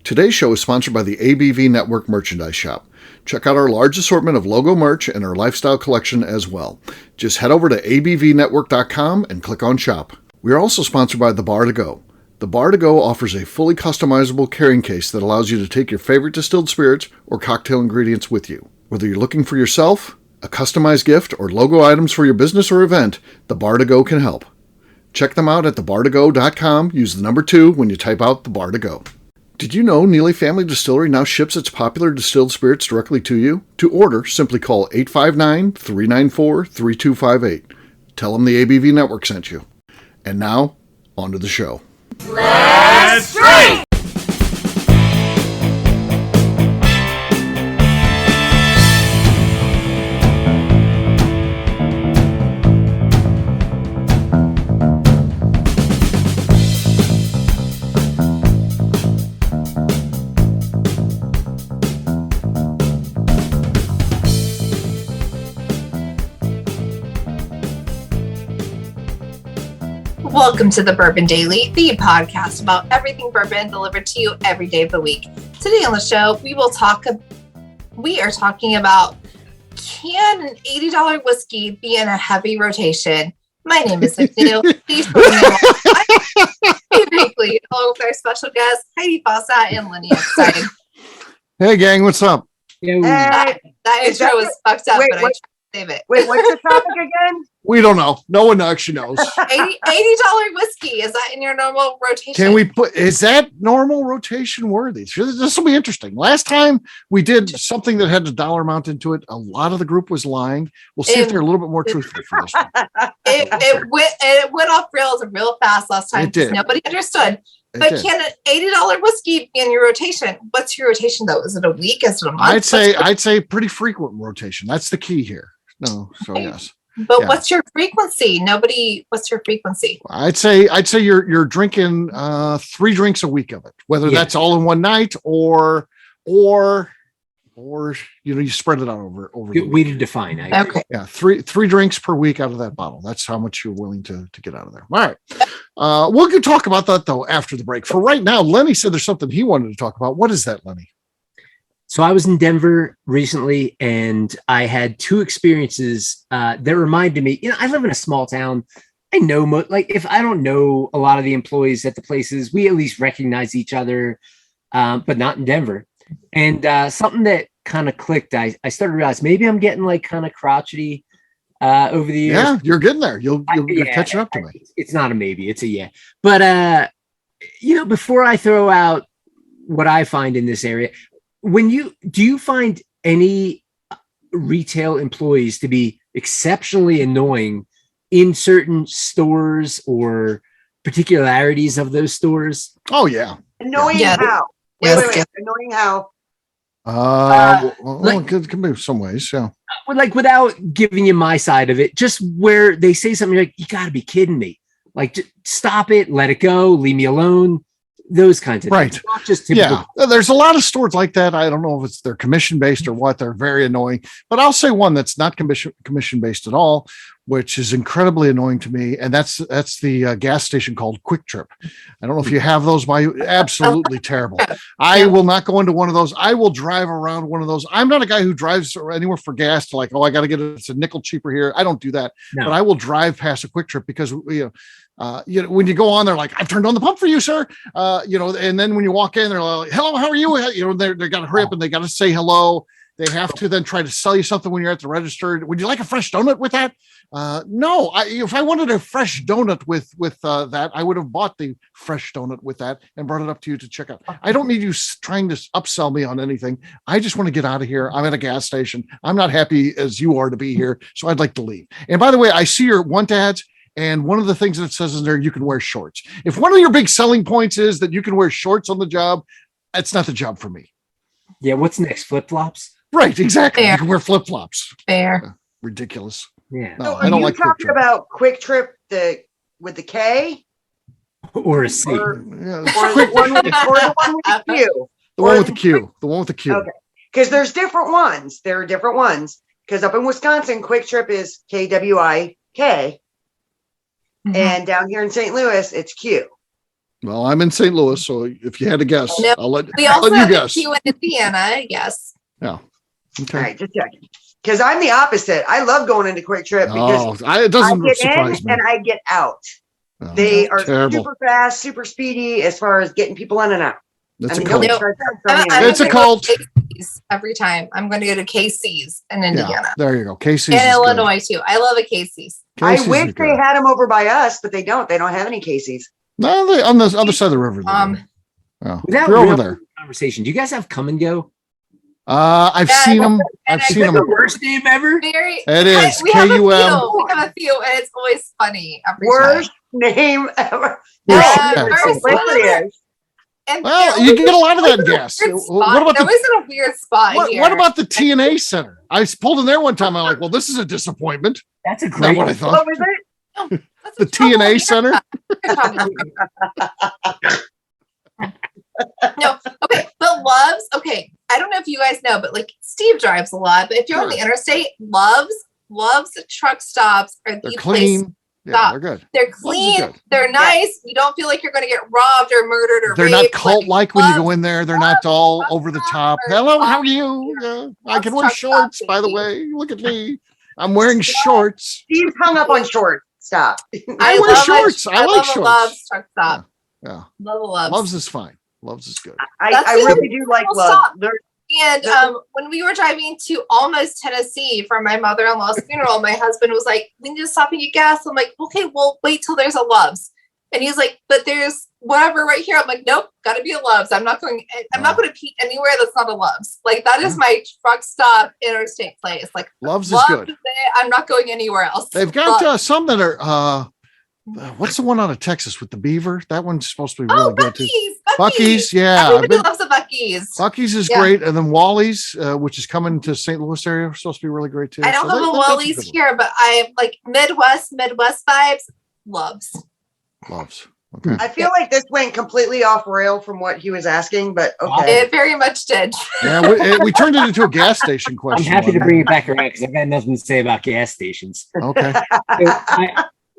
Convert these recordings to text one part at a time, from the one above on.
Today's show is sponsored by the ABV Network Merchandise Shop. Check out our large assortment of logo merch and our lifestyle collection as well. Just head over to abvnetwork.com and click on shop. We are also sponsored by The Bar to Go. The Bar to Go offers a fully customizable carrying case that allows you to take your favorite distilled spirits or cocktail ingredients with you. Whether you're looking for yourself, a customized gift, or logo items for your business or event, The Bar to Go can help. Check them out at thebar2go.com. Use the number 2 when you type out The Bar to Go. Did you know Neely Family Distillery now ships its popular distilled spirits directly to you? To order, simply call 859-394-3258. Tell them the ABV Network sent you. And now, on to the show. Let's drink! Welcome to the Bourbon Daily, the podcast about everything bourbon delivered to you every day of the week. Today on the show, we are talking about, can an $80 whiskey be in a heavy rotation? My name is McNew. Please put me weekly, along with our special guests, Heidi and Lenny. Excited. Hey gang, what's up? That intro was fucked up, but I tried to save it. Wait, what's the topic again? We don't know. No one actually knows. $80 whiskey. Is that in your normal rotation? Is that normal rotation worthy? This will be interesting. Last time we did something that had a dollar amount into it, a lot of the group was lying. We'll see if they're a little bit more truthful for this one. It went off rails real fast last time. It did. Nobody understood. But can an $80 whiskey be in your rotation? What's your rotation though? Is it a week? Is it a month? I'd say pretty frequent rotation. That's the key here. No, so yes. But what's your frequency? What's your frequency? I'd say you're drinking 3 drinks a week of it, whether that's all in one night or you spread it out over the week. Way to define. Okay. Yeah, three drinks per week out of that bottle. That's how much you're willing to get out of there. All right. We'll talk about that though after the break. For right now, Lenny said there's something he wanted to talk about. What is that, Lenny? So I was in Denver recently, and I had 2 experiences that reminded me. I live in a small town. I know, if I don't know a lot of the employees at the places, we at least recognize each other, but not in Denver. And something that kind of clicked, I started to realize maybe I'm getting kind of crotchety over the years. Yeah, you're getting there. You're catching up to me. It's not a maybe, it's a yeah. But before I throw out what I find in this area, do you find any retail employees to be exceptionally annoying in certain stores or particularities of those stores? Oh yeah. Annoying how? Wait. Annoying how? It can be some ways, yeah. Without giving you my side of it, just where they say something like, you got to be kidding me. Just stop it, let it go, leave me alone. Those kinds of things. Not just typical. Yeah, there's a lot of stores like that. I don't know if they're commission based or what. They're very annoying. But I'll say one that's not commission based at all, which is incredibly annoying to me, and that's the gas station called Quick Trip. I don't know if you have those by you. Absolutely terrible. I will not go into one of those. I will drive around one of those. I'm not a guy who drives anywhere for gas to I got to get it's a nickel cheaper here. I don't do that. No. But I will drive past a Quick Trip because when you go on, they're like, I've turned on the pump for you, sir. And then when you walk in, they're like, hello, how are you? They got to hurry up and they got to say hello. They have to then try to sell you something when you're at the register. Would you like a fresh donut with that? No. If I wanted a fresh donut with that, I would have bought the fresh donut with that and brought it up to you to check out. I don't need you trying to upsell me on anything. I just want to get out of here. I'm at a gas station. I'm not happy as you are to be here, so I'd like to leave. And by the way, I see your want ads. And one of the things that it says in there, you can wear shorts. If one of your big selling points is that you can wear shorts on the job, that's not the job for me. Yeah. What's next? Flip-flops? Right. Exactly. Fair. You can wear flip-flops. Fair. Ridiculous. Yeah. No, I don't like Quick Trip. About Quick Trip with the K? Or a C. Or the one with the Q. The one with the Q. The one with the Q. Okay. Because there's different ones. There are different ones. Because up in Wisconsin, Quick Trip is KWIK. Mm-hmm. And down here in St. Louis, it's Q. Well, I'm in St. Louis, so if you had to guess, No, I'll let We I'll also let have you a guess. queue in Indiana. Yes. Yeah. All Okay. right, just checking. Because I'm the opposite. I love going into Quick Trip because Oh, it I doesn't get surprise in me. and I get out. Oh, They are terrible. super fast, super speedy as far as getting people in and out. That's a I mean, cult. nobody No, tries to throw me I'm in. It's a gonna go cult. to Casey's every time. I'm going to go to Casey's in Indiana. Yeah, there you go. Casey's And is good. Illinois too. I love a Casey's. Casey's I wish is they good. had them over by us, but they don't. They don't have any Casey's. No, on the other side of the river. They do. Oh, Without you're over real there. conversation, do you guys have come and go? I've Yeah, seen them. and I've I seen go them. to Worst name ever? Very. It is We have a few. KUM. We have a few, and it's always funny every Worst time. name ever. Worst Yeah, name. worst Yes, one. it is. And Well, they're you always- get a lot of that in always in a gas. weird What spot. about They're the always in a weird spot what here. about the TNA Center? I pulled in there one time. I'm like, well, this is a disappointment. That's a Not great what I What thought. was it? That's The a trouble TNA here. Center. No, okay, but Love's, okay, I don't know if you guys know, but like Steve drives a lot, but if you're on the interstate, Love's truck stops are They're the place. clean. Yeah, Stop. they're good. They're Love's is clean, good. they're nice, you don't feel like you're going to get robbed or murdered or They're not raped. cult like when you go Love's- in there. They're not all Love's over the truck top. stops Hello, are how are you? Yeah, I Love's can wear truck shorts, stops, by the baby. way. Look at me. I'm wearing shorts. Steve's hung up on shorts. Stop. I wear shorts. I like love shorts. a Love's truck stop. Yeah. Love a Love's. Love's is fine. Love's is good. That's I the really only do like little love. stop. They're- And when we were driving to almost Tennessee for my mother-in-law's funeral, my husband was like, "We need to stop and get gas." I'm like, "Okay, well, wait till there's a Love's." And he's like, "But there's whatever right here." I'm like, "Nope, got to be a Love's. I'm not going to pee anywhere that's not a Love's. Like that is my truck stop interstate place. Like Love's is Love's good. is it. I'm not going anywhere else." They've got Love's. some that are what's the one out of Texas with the beaver? That one's supposed to be really good too. Bucky's, yeah. Everybody loves a Bucky's. Bucky's is Yeah. great, and then Wally's, which is coming to St. Louis area, supposed to be really great too. I don't So have a that's Wally's good one. here, but I like Midwest vibes. Loves. Loves. Okay. I feel like this went completely off rail from what he was asking, but okay. It very much did. Yeah, we turned it into a gas station I'm question. happy to bring it back around because I've got nothing to say about gas stations. Okay.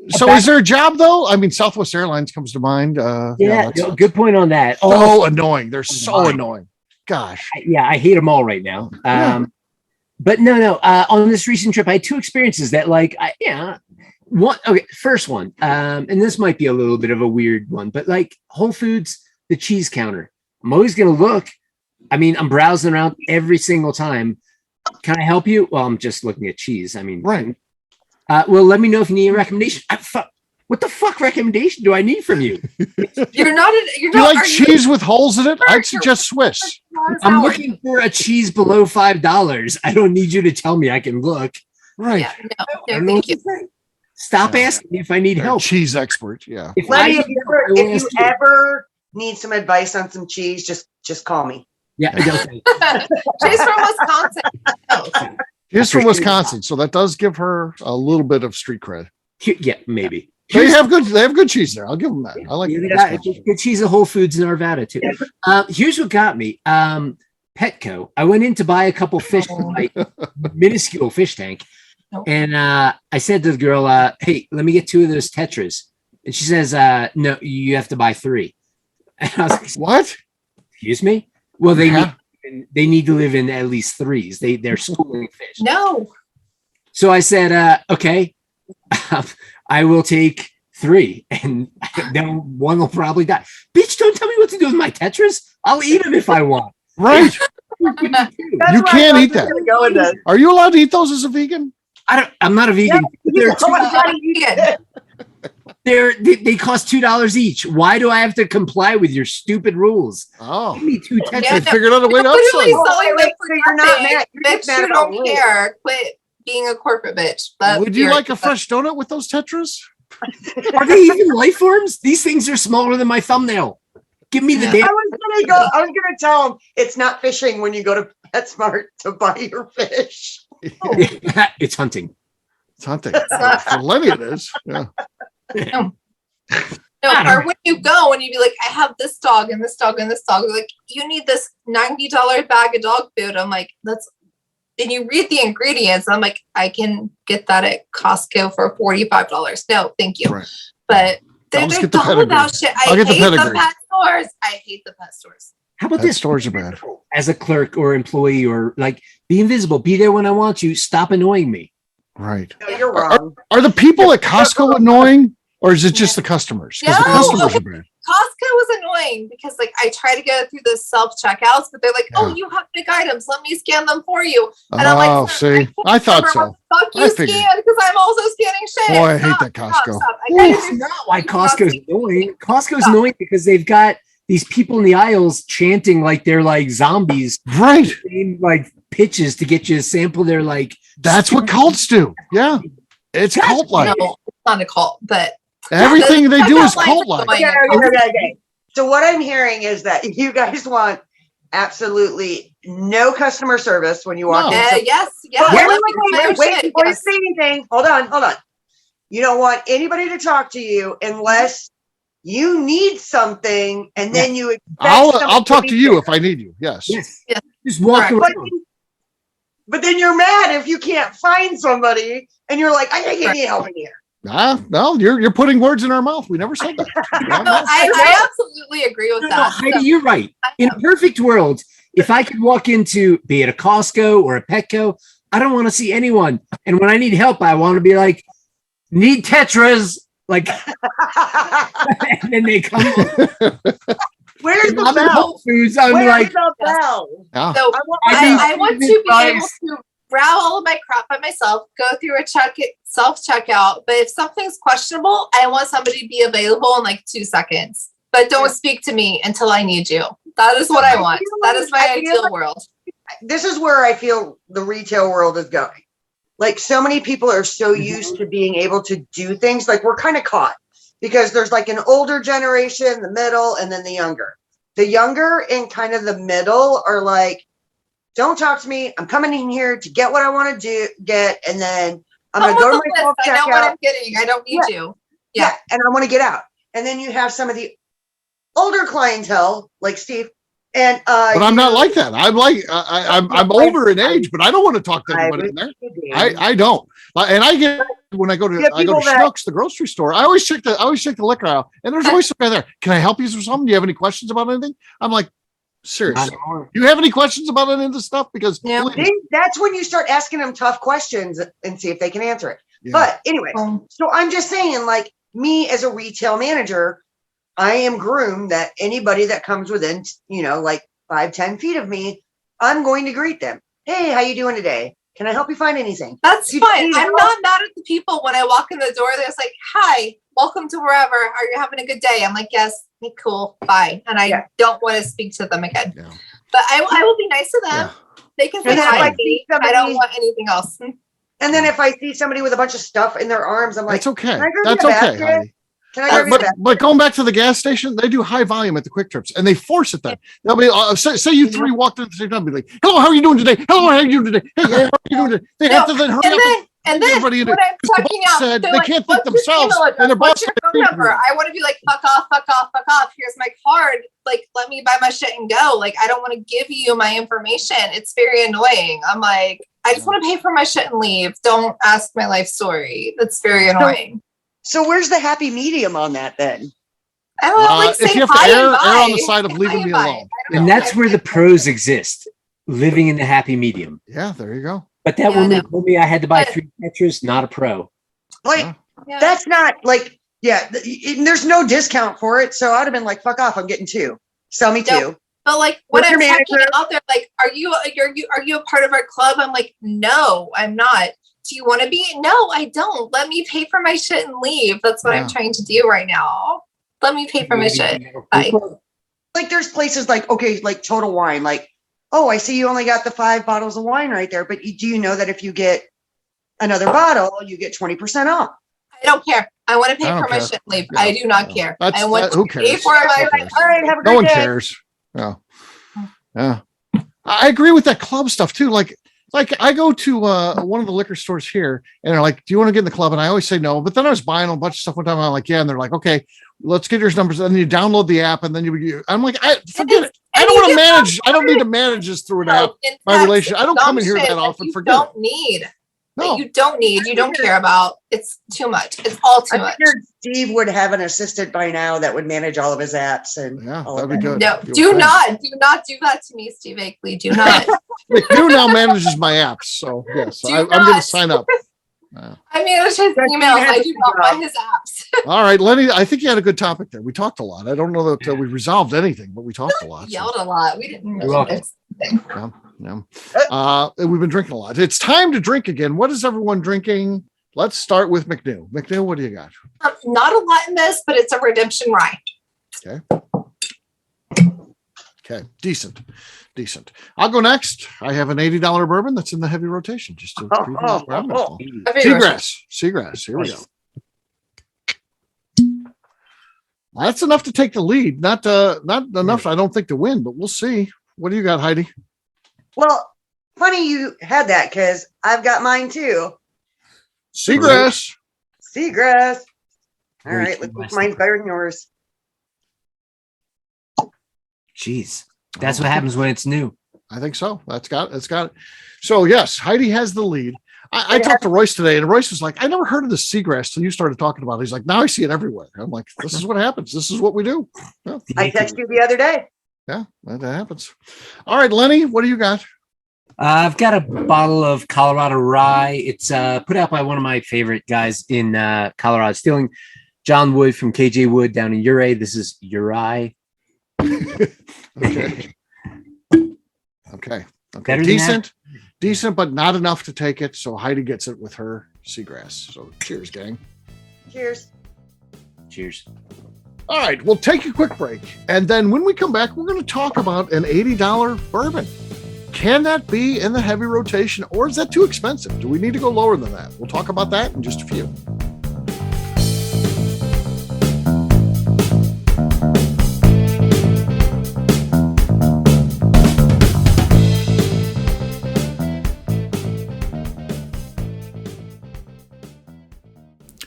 So So is there a job though? I mean, Southwest Airlines comes to mind. yeah, that's good point on that. so annoying. They're so Mine. annoying. Gosh. I hate them all right now. Yeah. But no. On this recent trip, I had two experiences that, first one, and this might be a little bit of a weird one, but like Whole Foods, the cheese counter. I'm always gonna look. I mean, I'm browsing around every single time. Can I help you? Well, I'm just looking at cheese. I mean, Right. Well, let me know if you need a recommendation. What the fuck recommendation do I need from you? You're not. You're Do you not. like cheese with holes in it? I'd suggest Swiss. I'm looking for a cheese below $5. I don't need you to tell me. I can look. Right. Yeah, I no, don't know thank what you. to say. Stop Yeah. asking me if I need They're help. cheese expert. Yeah. If Lenny, I if need you, help, I will if you ask you. ever need some advice on some cheese, just call me. Yeah, okay. She's from Wisconsin. Oh, She's from Appreciate Wisconsin, so that does give her a little bit of street cred. Yeah, maybe. They have good cheese there. I'll give them that. I like Yeah, they Wisconsin. got good cheese at Whole Foods in Arvada too. Here's what got me. Petco. I went in to buy a couple fish, like minuscule fish tank, and I said to the girl, "Hey, let me get 2 of those tetras." And she says, "No, you have to buy 3." And I was like, What? "Excuse me?" Well, Yeah. they need to live in at least 3s. They're schooling fish. no. So I said, "Okay, I will take 3, and then one will probably die." Bitch, don't tell me what to do with my tetras. I'll eat them if I want. Right. That's You where I can't was eat that. gonna go with this. Are you allowed to eat those as a vegan? I'm not a vegan. They're Oh my God, you did. they cost $2 each. Why do I have to comply with your stupid rules? Oh, Give me 2 tetras. Yeah, they figured out a way to Literally upsell. selling wait, them for so you're not nothing. mad- you're just Bitch, mad you about don't me. care. Quit being a corporate bitch. That's Would you your- like a fresh donut with those tetras? Are they even life forms? These things are smaller than my thumbnail. Give me the I damn. was gonna tell him it's not fishing when you go to PetSmart to buy your fish. It's hunting. It's hunting. For Lenny, it is. Yeah. No, or when you go and you be like, I have this dog and this dog and this dog. They're like, you need this $90 bag of dog food. I'm like, and you read the ingredients. I'm like, I can get that at Costco for $45. No, thank you. Right. But They're just get the dumb pedigree. about shit. I I'll get the hate the pedigree. pet stores. I hate the pet stores. How about Pet this? stores are bad. As a clerk or employee, or like be invisible, be there when I want you. Stop annoying me. Right. No, you're wrong. Are the people at Costco annoying, or is it just the customers? Because the No. customers are bad. Costco was annoying because like I try to go through the self checkouts, but they're like, "Oh, Yeah. you have big items. Let me scan them for you." And I'm Oh, like, "Sir, see, I thought so. What the fuck I you figured. scan? Because I'm also scanning shit." Boy, I hate Stop, that Costco. stop. I Well, gotta it's do not why something. Costco's annoying. Costco's annoying because they've got these people in the aisles chanting like they're like zombies, Right. same like pitches to get you to sample their like. That's what cults do. Yeah. It's cult-like. No, it's not a cult, but Everything they do is Checkout lines cult-like. are Okay, annoying. okay. So what I'm hearing is that you guys want absolutely no customer service when you walk No. in. So- Yes, yeah. But let me do my own wait, shit, before yes. you say anything, hold on. You don't want anybody to talk to you unless you need something, and then you expect I'll somebody talk be to you there. if I need you. Yes. Yes. Yeah. Just walk Correct. around. But then you're mad if you can't find somebody, and you're like, I can't get any help in here. No, you're putting words in our mouth. We never said that. No, No, no. I absolutely agree with No, that. Heidi, So, you're right. In a perfect world, if I could walk into, be it a Costco or a Petco, I don't want to see anyone. And when I need help, I want to be like, need Tetras. Like, and then they come. Where's If the I'm in bell? Whole Foods, I'm Where's like, the bell? Yeah. so I I want to be able to browse all of my crap by myself, go through a self checkout. But if something's questionable, I want somebody to be available in like 2 seconds. But don't speak to me until I need you. That is what I want. That is my ideal world. This is where I feel the retail world is going. Like, so many people are so used to being able to do things. Like, we're kind of caught because there's like an older generation, the middle, and then the younger. The younger and kind of the middle are like, don't talk to me. I'm coming in here to get what I want to get. And then I'm going to go to my self I know what checkout. I'm getting. I don't need you. Yeah. And I want to get out. And then you have some of the older clientele, like Steve. And But I'm not like that. I'm like I'm older in age, but I don't want to talk to anybody in there. I don't. And I get when I go to Schnucks, the grocery store. I always check the liquor aisle, and there's always somebody there. Can I help you with something? Do you have any questions about anything? I'm like, seriously, you have any questions about any of this stuff? Because that's when you start asking them tough questions and see if they can answer it. Yeah. But anyway, so I'm just saying, like, me as a retail manager, I am groomed that anybody that comes within, like 5-10 feet of me, I'm going to greet them. Hey, how you doing today? Can I help you find anything? That's fine. I'm not mad at the people when I walk in the door. They're just like, hi, welcome to wherever. Are you having a good day? I'm like, yes, cool, bye. And I don't want to speak to them again. Yeah. But I will be nice to them. Yeah. They can say And then hi if to me. I don't want anything else. And then if I see somebody with a bunch of stuff in their arms, I'm like, that's okay. "Can I grab That's you a okay, basket? Heidi. Can I grab you a basket?" But going back to the gas station, they do high volume at the quick trips, and they force it. Then they'll be say you three walked in at the same time, be like, "Hello, how are you doing today? Hello, how are you doing today? Hey, how are you doing today?" They have to then hurry up. And then everybody when I'm checking out, said they're they like, can't think "What's your themselves, email address? and their boss What's your phone number?" I want to be like, fuck off, fuck off, fuck off. Here's my card. Like, let me buy my shit and go. Like, I don't want to give you my information. It's very annoying. I'm like, I just want to pay for my shit and leave. Don't ask my life story. That's very annoying. So where's the happy medium on that then? I don't know, like, say if you have hi to and err on bye. the side of Say leaving hi me and bye. alone. I don't And know. that's where the pros exist, living in the happy medium. Yeah, there you go. But that Yeah, I woman know. told me I had to buy But- 3 Tetras, not a pro. Like, Yeah. that's not like, there's no discount for it. So I'd have been like, fuck off. I'm getting 2. Sell me 2. No. But like when What's I'm your checking manager? out, they're like, "Are you a part of our club?" I'm like, "No, I'm not." Do you want to be? No, I don't. Let me pay for my shit and leave. That's what I'm trying to do right now. Let me pay for my shit. Bye. Like, there's places like, okay, like Total Wine, like, oh, I see you only got the 5 bottles of wine right there. But do you know that if you get another bottle, you get 20% off? I don't care. I want to pay I don't for my care. shit and leave. Yeah. I do not care. That's- I want who to pay cares? for my Who shit. cares? All right, have a No great one day. cares. No. Yeah. I agree with that club stuff too. Like I go to one of the liquor stores here, and they're like, "Do you want to get in the club?" And I always say no. But then I was buying a bunch of stuff one time. And I'm like, "Yeah," and they're like, "Okay, let's get your numbers." And then you download the app, and then I'm like, "Forget it. I don't want to manage. I don't need to manage this through an app. My relation. I don't come in here that often. Forget it. Don't need. No. that you don't need, you don't care about. It's too much. It's all too I much. figured Steve would have an assistant by now that would manage all of his apps and Yeah, all that'd of be that. good. No, You do would not do that to me, Steve Akeley. Do not. McNew now manages my apps, so yes, Do I'm going to not. sign up. I manage his But he emails. has I a do good not buy job. his apps. All right, Lenny, I think you had a good topic there. We talked a lot. I don't know that we resolved anything, but we talked a lot. so. Yelled a lot. We didn't You're really welcome. fix anything. We've been drinking a lot. It's time to drink again. What is everyone drinking? Let's start with McNew. McNew, what do you got? Not a lot in this, but it's a redemption rye. Okay, decent. I'll go next. I have an $80 bourbon that's in the heavy rotation. Just to Seagrass. Here we go. That's enough to take the lead. Not enough, I don't think, to win, but we'll see. What do you got, Heidi? Well, funny you had that because I've got mine too. Seagrass. Seagrass. All Way right, too let's much. make mine better than yours. Jeez. That's what happens when it's new. I think so. That's got it. So yes, Heidi has the lead. I talked to Royce today, and Royce was like, I never heard of the seagrass till you started talking about it. He's like, now I see it everywhere. I'm like, this is what happens. This is what we do. Yeah, I texted you the other day. that happens. All right, Lenny, what do you got? I've got a bottle of Colorado rye. It's put out by one of my favorite guys in Colorado, stealing John Wood from KJ Wood down in Uray. This is Uray. Okay. Better than Decent, but not enough to take it. So Heidi gets it with her seagrass. So cheers, gang. Cheers. Cheers. All right, we'll take a quick break. And then when we come back, we're going to talk about an $80 bourbon. Can that be in the heavy rotation, or is that too expensive? Do we need to go lower than that? We'll talk about that in just a few.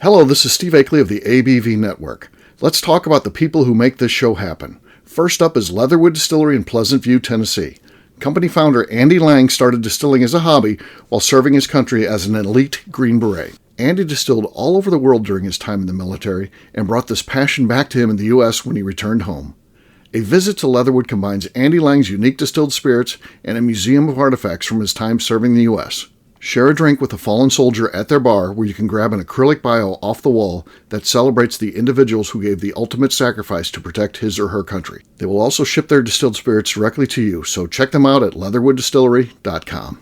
Hello, this is Steve Akeley of the ABV Network. Let's talk about the people who make this show happen. First up is Leatherwood Distillery in Pleasant View, Tennessee. Company founder Andy Lang started distilling as a hobby while serving his country as an elite Green Beret. Andy distilled all over the world during his time in the military and brought this passion back to him in the U.S. when he returned home. A visit to Leatherwood combines Andy Lang's unique distilled spirits and a museum of artifacts from his time serving the U.S. Share a drink with a fallen soldier at their bar where you can grab an acrylic bio off the wall that celebrates the individuals who gave the ultimate sacrifice to protect his or her country. They will also ship their distilled spirits directly to you, so check them out at leatherwooddistillery.com.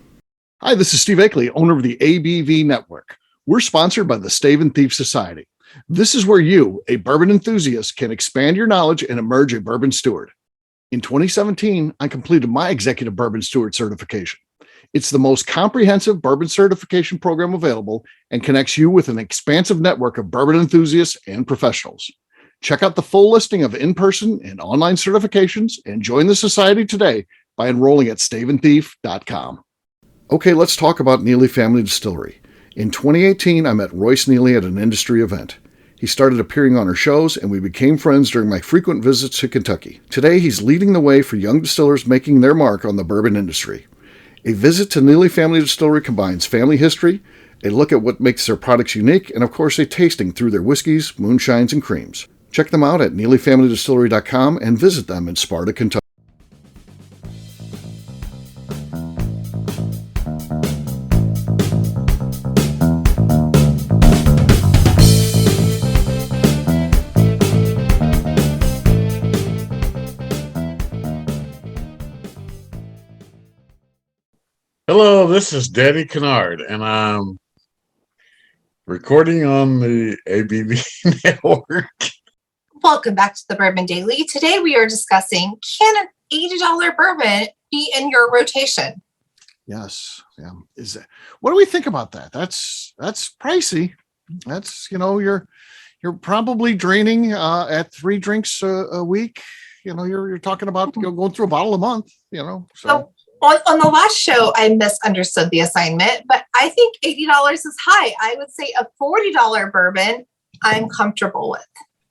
Hi, this is Steve Akeley, owner of the ABV Network. We're sponsored by the Stave and Thief Society. This is where you, a bourbon enthusiast, can expand your knowledge and emerge a bourbon steward. In 2017, I completed my executive bourbon steward certification. It's the most comprehensive bourbon certification program available and connects you with an expansive network of bourbon enthusiasts and professionals. Check out the full listing of in-person and online certifications and join the society today by enrolling at staveandthief.com. Okay, let's talk about Neely Family Distillery. In 2018, I met Royce Neely at an industry event. He started appearing on our shows, and we became friends during my frequent visits to Kentucky. Today, he's leading the way for young distillers making their mark on the bourbon industry. A visit to Neely Family Distillery combines family history, a look at what makes their products unique, and of course a tasting through their whiskeys, moonshines, and creams. Check them out at neelyfamilydistillery.com and visit them in Sparta, Kentucky. Hello, this is Daddy Kennard, and I'm recording on the ABV Network. Welcome back to the Bourbon Daily. Today we are discussing, can an $80 bourbon be in your rotation? Yes. Yeah. Is that, what do we think about that? That's pricey. That's, you're probably draining at 3 drinks a week. You're talking about going through a bottle a month, so. On the last show, I misunderstood the assignment, but I think $80 is high. I would say a $40 bourbon, I'm comfortable with.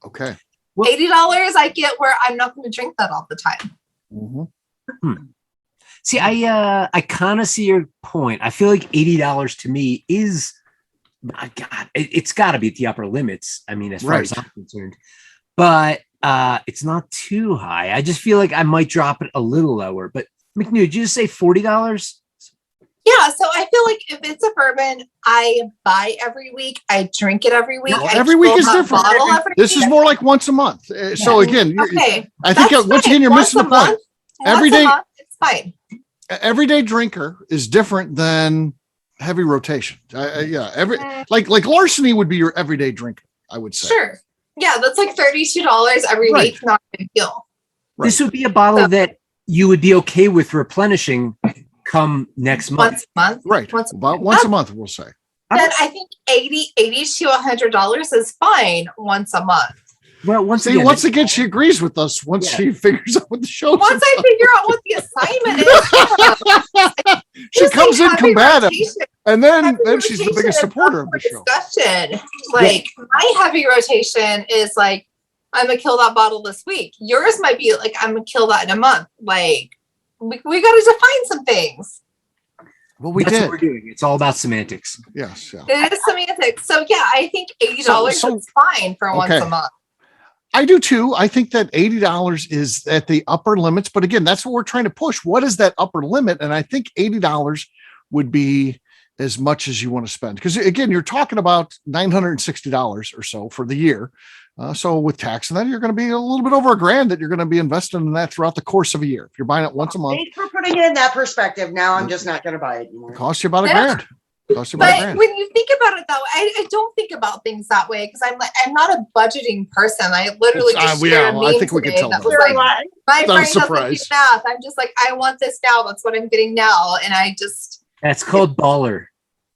Okay. $80, I get where I'm not going to drink that all the time. Mm-hmm. See, I kind of see your point. I feel like $80 to me is, my God, it's got to be at the upper limits. I mean, as far as I'm concerned, but it's not too high. I just feel like I might drop it a little lower. But McNew, did you just say $40? Yeah, so I feel like if it's a bourbon, I buy every week. I drink it every week. Well, I every week fill is that different. bottle every This week. is more like once a month. So again, Okay, I think that's once fine. again, you're Once missing the a point. month, Every once a day- month, it's fine. Everyday drinker is different than heavy rotation. Yeah, Mm. like larceny would be your everyday drinker, I would say. Sure. Yeah, that's like $32 every Right. week. Not a big deal. Right. This would be a bottle that you would be okay with replenishing come next month. Once a month. Right. Once a About month. once a month, we'll say. Then I think 80 to $100 is fine once a month. Well, once See, again, once again, she agrees with us once Yeah. she figures out what the show is. Once I figure out what the assignment is, She just comes like in heavy combative, rotation. and then Heavy she's the rotation biggest is supporter up of the for show. discussion. Like my heavy rotation is like, I'm gonna kill that bottle this week. Yours might be like, I'm gonna kill that in a month. Like we got to define some things. Well, we that's did. what we're doing. It's all about semantics. Yes. Yeah. It is semantics. So yeah, I think $80 So- is fine for once okay. a month. I do too. I think that $80 is at the upper limits, but again, that's what we're trying to push. What is that upper limit? And I think $80 would be as much as you want to spend. Because again, you're talking about $960 or so for the year. So with tax and that, you're going to be a little bit over $1,000 that you're going to be investing in that throughout the course of a year. If you're buying it once a month, Thanks for putting it in that perspective. Now I'm just not going to buy it anymore. it costs you about Yeah. $1,000. Costs you about But $1,000. when you think about it that way, I don't think about things that way because I'm not a budgeting person. I literally It's, just yeah, shared a well, I meme think we can today tell that that. was like, my Not a brain doesn't do surprise. math. I'm just like, I want this now. That's what I'm getting now. And I just, That's called baller.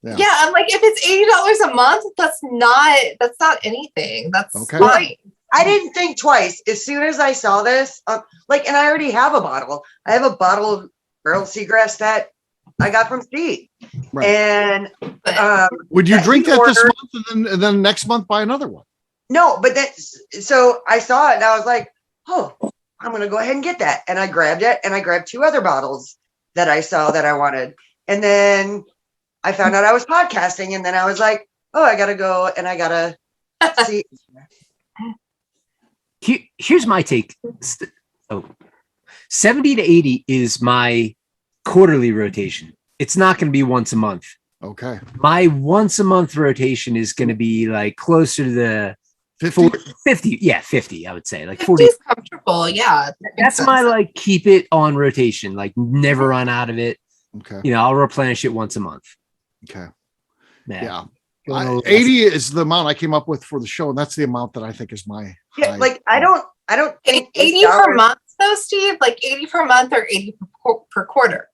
Yeah. yeah, I'm like, if it's $80 a month, that's not anything. That's Okay. fine. I didn't think twice. As soon as I saw this, and I already have a bottle. I have a bottle of Earl Seagrass that I got from Steve. Right. And But Would you that drink he that this ordered- month and then next month buy another one? no, but so I saw it and I was like, oh, I'm going to go ahead and get that. And I grabbed it and I grabbed 2 other bottles that I saw that I wanted. And then I found out I was podcasting and then I was like, oh, I got to go and I got to see. Here's my take. 70 to 80 is my quarterly rotation. It's not going to be once a month. Okay. My once a month rotation is going to be like closer to the 50? 50. Yeah, 50, I would say. Like 50 40. is comfortable. Yeah. that makes That's sense. my like keep it on rotation, like never run out of it. Okay. You know, I'll replenish it once a month. Okay. Yeah. Yeah. Going a little 80 is the amount I came up with for the show, and that's the amount that I think is my Yeah, high. like I don't think 80 $8 per month though, Steve? Like 80 per month or 80 per quarter?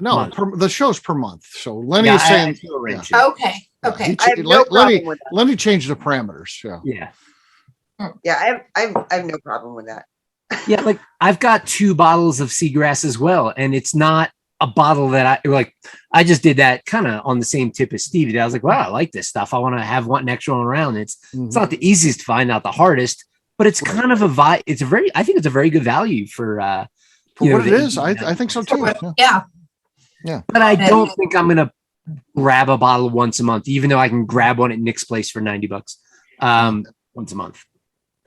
No, month. the show's per month. So Lenny Yeah, is I saying feel a range. Okay. Yeah, Okay. he I have no Lenny, problem with that. Lenny changed the parameters. Yeah. Yeah. Yeah, I have no problem with that. Yeah, like I've got 2 bottles of seagrass as well, and it's not a bottle that I just did that kind of on the same tip as Stevie. I was like, wow, I like this stuff. I want to have one extra one around. It's not the easiest to find out, the hardest, but it's kind of I think it's a very good value for For you know, what it the is, I think so too. Yeah. Yeah. but I don't think I'm gonna grab a bottle once a month, even though I can grab one at Nick's place for $90 once a month.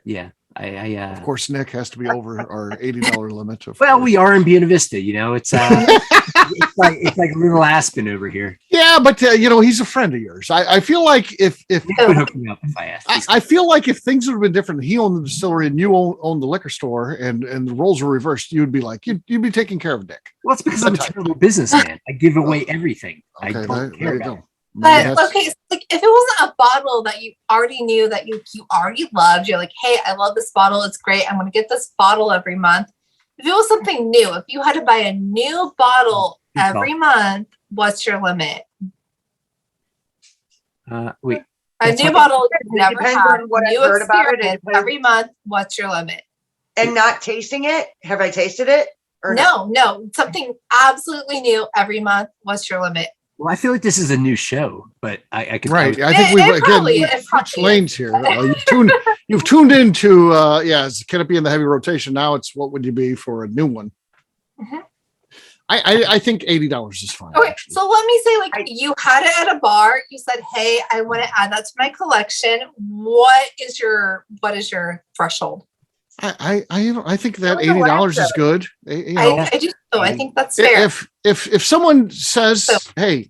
Yeah. Of course, Nick has to be over our $80 limit. Well, we are in Buena Vista, you know. It's it's like little Aspen over here. Yeah, but he's a friend of yours. I feel like if Nick would hook me up if I asked. I feel like if things would have been different, he owned the distillery and you owned the liquor store, and the roles were reversed, you'd be like you'd be taking care of Nick. Well, it's because I'm a terrible businessman. I give away everything. I Okay, don't care there you about go. it. But That's- okay, so like if it wasn't a bottle that you already knew that you already loved, you're like, hey, I love this bottle. It's great. I'm going to get this bottle every month. If it was something new, if you had to buy a new bottle every month, what's your limit? Wait, A That's new what- bottle you've never depends had, on what I've new heard about it. It experience depends. every month, what's your limit? And not tasting it. Have I tasted it? Or No, something absolutely new every month. What's your limit? well, I feel like this is a new show, but I could Right. I It think we've probably- we've it switched probably lanes here. You've tuned into can it be in the heavy rotation? Now it's what would you be for a new one? Mhm. I think $80 is fine. Okay, actually. so let me say, like, you had it at a bar. You said, "Hey, I want to add that to my collection." What is your threshold? I think that That was a $80 is whack good. You know, I do. So I think that's fair. if someone says, So- "Hey,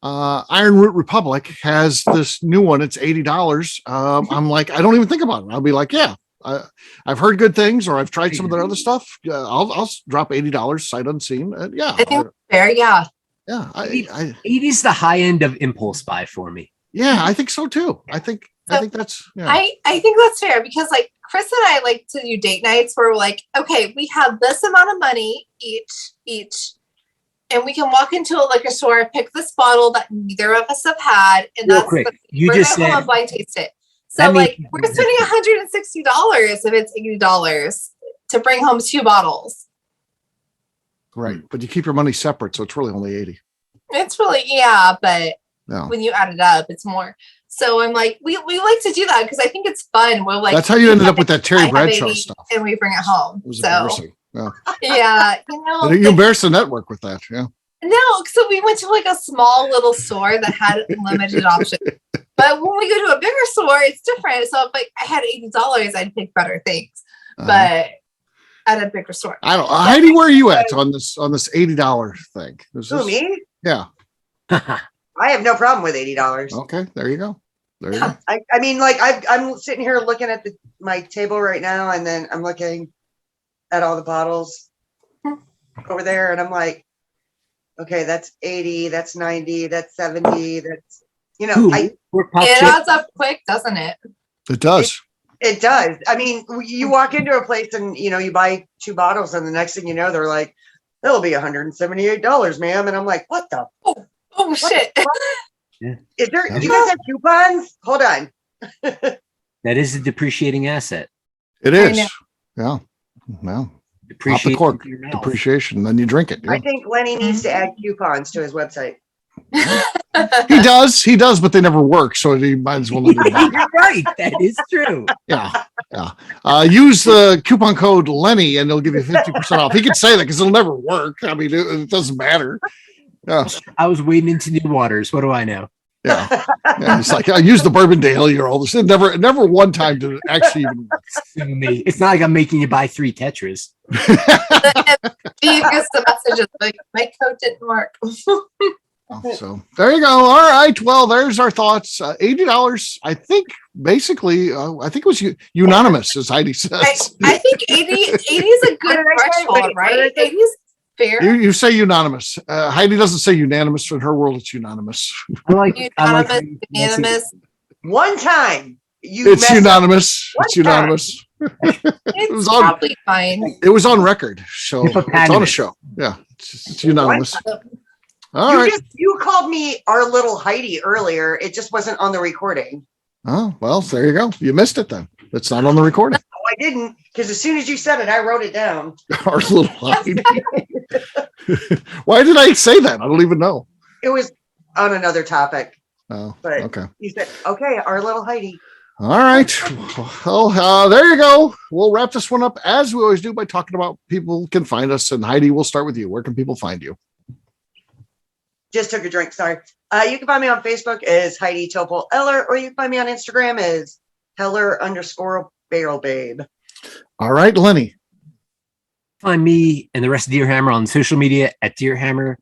Iron Root Republic has this new one. It's $80." I'm like, I don't even think about it. I'll be like, yeah, I've heard good things, or I've tried some of their other stuff. I'll drop $80 sight unseen. Yeah, I think fair. Yeah. yeah, 80 is the high end of impulse buy for me. yeah, I think so too. I think that's yeah. I think that's fair because like Chris and I like to do date nights where we're like, okay, we have this amount of money each, and we can walk into a liquor store, pick this bottle that neither of us have had, and Real that's quick, what, you we're just gonna go said- and blind taste it. So That like means- we're spending $160 if it's $80 to bring home 2 bottles. Right, but you keep your money separate, so it's really only 80. It's really but No, when you add it up, it's more. So I'm like, we like to do that because I think it's fun. We're like, that's how you ended up with that I Terry have Bradshaw 80 stuff. and we bring it home. It was So embarrassing. Yeah, yeah, you embarrassed the network with that. Yeah. No, so we went to like a small little store that had limited options. But when we go to a bigger store, it's different. So if like I had $80, I'd pick better things. But at a bigger store. I don't. Heidi, where are you at on this $80 thing? Is Who, this- me? Yeah. I have no problem with $80. Okay. There you go. There you go. I mean, like I'm sitting here looking at my table right now, and then I'm looking at all the bottles over there, and I'm like, okay, that's 80, that's 90, that's 70, that's Ooh, we're pop It chip. adds up quick, doesn't it? It does. it does. I mean, you walk into a place and you buy 2 bottles, and the next thing you know, they're like, "That'll be $178, ma'am," and I'm like, "What the? Oh shit. Is there? Do you guys have coupons? Hold on." That is a depreciating asset. It I is. know. Yeah. Well, pop the Depreciation cork. to your mouth. Depreciation. Then you drink it. Yeah. I think Lenny needs to add coupons to his website. He does, but they never work. So he might as well let it be. You're right. That is true. Yeah. Yeah. Use the coupon code Lenny and they'll give you 50% off. He could say that because it'll never work. I mean, it doesn't matter. Yeah. I was wading into new waters. What do I know? Yeah. Yeah. It's like, I use the Bourbon Daily or all this. It never one time did it actually even work. Sue me. It's not like I'm making you buy 3 Tetras. Steve gets the messages like my code didn't work. So there you go. All right. Well, there's our thoughts. $80. I think basically, I think it was unanimous, as Heidi says. I think 80 is a good What did I say? threshold, Wait, right? what did I say? 80 is fair. You say unanimous. Heidi doesn't say unanimous. In her world, it's unanimous. I like Unanimous. One time you It's messed up. unanimous. One It's unanimous. It's was on- probably fine. It was on record, so it's on a Hippopotamus. show. Yeah, it's unanimous. One All You right. you called me our little Heidi earlier. It just wasn't on the recording. Oh well, there you go. You missed it then. It's not on the recording. Oh, I didn't, because as soon as you said it, I wrote it down. Our little Heidi. Why did I say that? I don't even know. It was on another topic. Oh, But- okay. You said, "Okay, our little Heidi." All right. Well, there you go. We'll wrap this one up as we always do by talking about people can find us. And Heidi, we'll start with you. Where can people find you? Just took a drink. Sorry. You can find me on Facebook as Heidi Topol Eller, or you can find me on Instagram as Heller_Barrel Babe. All right, Lenny. Find me and the rest of Deerhammer on social media at Deerhammer,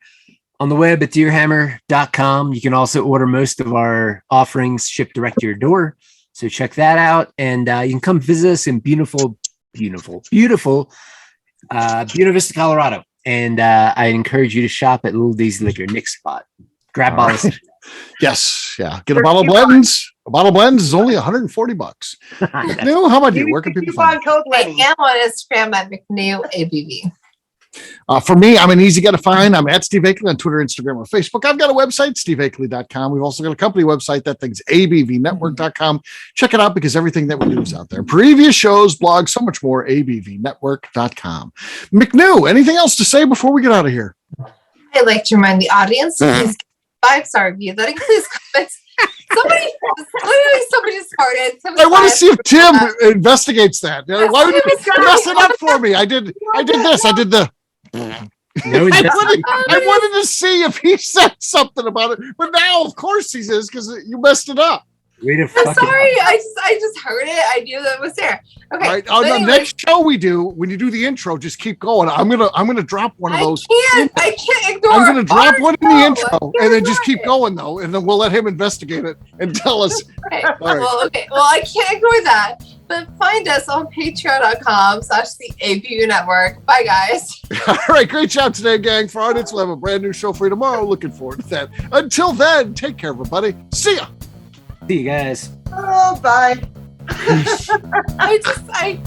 on the web at deerhammer.com. You can also order most of our offerings shipped direct to your door. So check that out. And you can come visit us in beautiful Buena Vista, Colorado. And I encourage you to shop at Little Daisy Liquor, Nick's spot. Grab All bottles. right. Yes. Yeah. Get a bottle of blends. A bottle of blends is only $140. McNew, how about you? Where can people find you? Coupon code I Lenny. am on Instagram at McNew ABV. For me, I'm an easy guy to find. I'm at Steve Akeley on Twitter, Instagram, or Facebook. I've got a website, steveakeley.com. We've also got a company website. That thing's abvnetwork.com. Check it out because everything that we do is out there. Previous shows, blogs, so much more, abvnetwork.com. McNew, anything else to say before we get out of here? I'd like to remind the audience, please 5-star review. That includes comments. Somebody started. I want to see if Tim investigates that. Why would you mess it up for me? I did this. I did the. No, I wanted to see if he said something about it, but now, of course, he says because you messed it up. way to I'm fuck it sorry. up. I just heard it. I knew that was there. Okay. All right, but on the anyway, next show we do, when you do the intro, just keep going. I'm gonna drop one of those. I can't ignore. I'm gonna drop our one in the show. intro, and then just keep going though, and then we'll let him investigate it and tell us. Right. All right. Well, okay. Well, I can't ignore that. But find us on patreon.com/the ABU Network. Bye, guys. All right, great job today, gang. For audience, we'll have a brand new show for you tomorrow. Looking forward to that. Until then, take care, everybody. See ya. See you guys. Oh, bye. I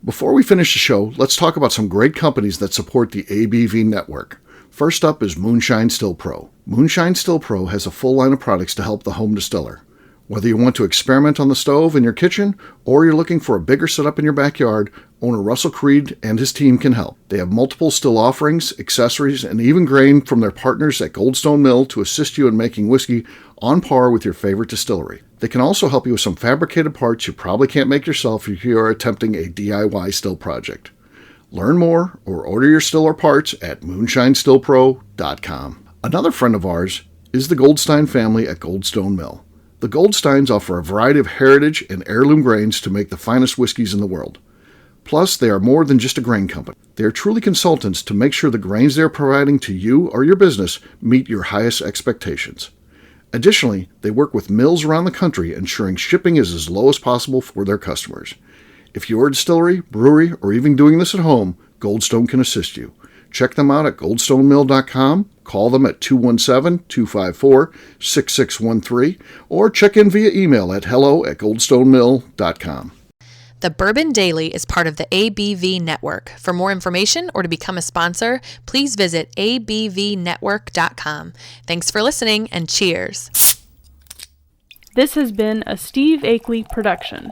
Before we finish the show, let's talk about some great companies that support the ABV network. First up is Moonshine Still Pro. Moonshine Still Pro has a full line of products to help the home distiller. Whether you want to experiment on the stove in your kitchen or you're looking for a bigger setup in your backyard, owner Russell Creed and his team can help. They have multiple still offerings, accessories, and even grain from their partners at Goldstone Mill to assist you in making whiskey on par with your favorite distillery. They can also help you with some fabricated parts you probably can't make yourself if you are attempting a DIY still project. Learn more or order your still or parts at moonshinestillpro.com. Another friend of ours is the Goldstein family at Goldstone Mill. The Goldsteins offer a variety of heritage and heirloom grains to make the finest whiskeys in the world. Plus, they are more than just a grain company. They are truly consultants to make sure the grains they are providing to you or your business meet your highest expectations. Additionally, they work with mills around the country, ensuring shipping is as low as possible for their customers. If you're a distillery, brewery, or even doing this at home, Goldstone can assist you. Check them out at goldstonemill.com, call them at 217-254-6613, or check in via email at hello@goldstonemill.com. The Bourbon Daily is part of the ABV Network. For more information or to become a sponsor, please visit abvnetwork.com. Thanks for listening and cheers. This has been a Steve Akeley production.